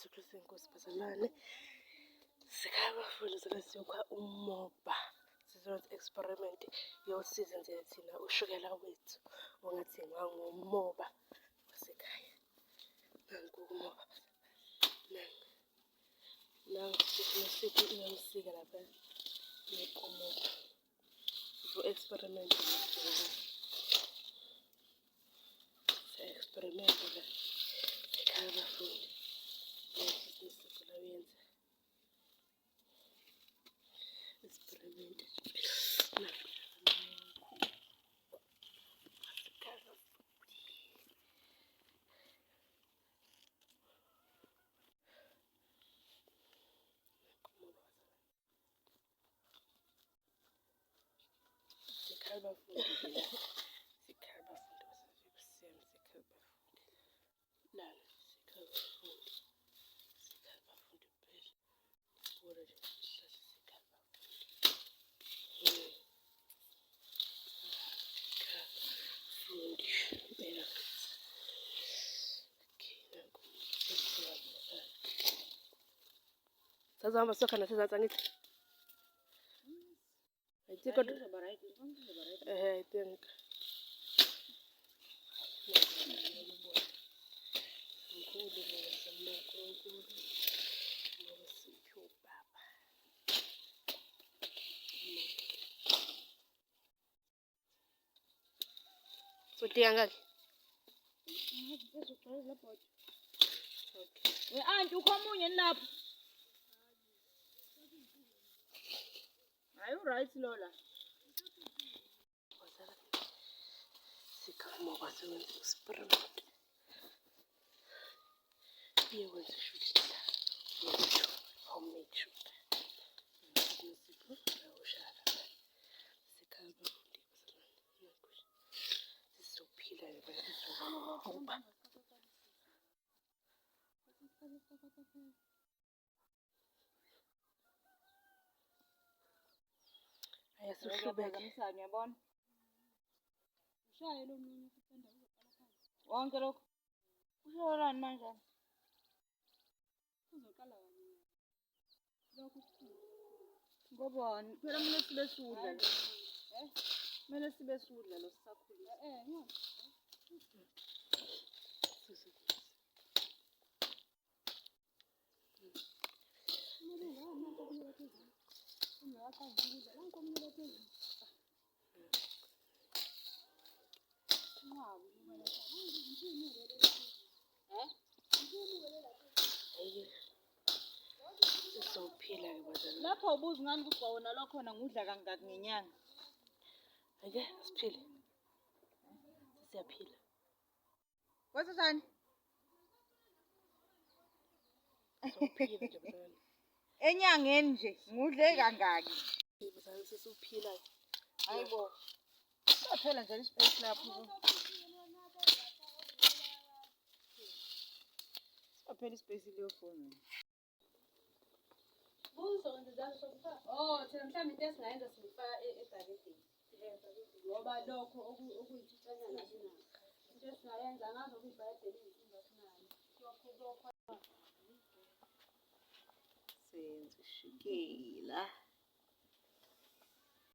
Jesu Kristu inkosi bazalwane. Sikhaya abafundi siyosikha umoba. Sizokwenza experiment yosiza nje thina ushukela wethu ongathengwa ngomoba wasekhaya. Nanku umoba. Nangu iyamsika lapha. Umoba. For experiment experiment la. Sikhaya abafundi. Experiment. Sazama soka na sasa angithi. I think I think. So tiangaki. Okay. Anti ukhomunye lapho. Are you right, Lola? Sikamoba sewenza experiment. Iyenza sugar. Homemade sugar. Sipho ushala. Sikhamba futhi bazalwane. Sizophila ngoba ayasuhlubeka msana uyabona ushaye lo munye kuthanda uzoqala phansi wonke lokho ushayelani manje uzoqala wena lokho ngobani phela kumele sibe sudla kumele sibe sudla lo sisakhula lapho ubuza ngani kugcona lokhona ngudla kangaki ngenyanga ake siphile siyaphila kwasithani sophila nje bazalwane enyangeni nje ngudle kangaki bazalwane sesiphila hayibo saphela nje ispace lapho saphela ispace leyo phone Oh, thina mhlawumbe into esingayenza sifaka ebhakedeni. Ngoba lokho okuyitshitshanyana sina. Into esingayenza ngazo kwibhayedeni izinto sinayo. senze ushukela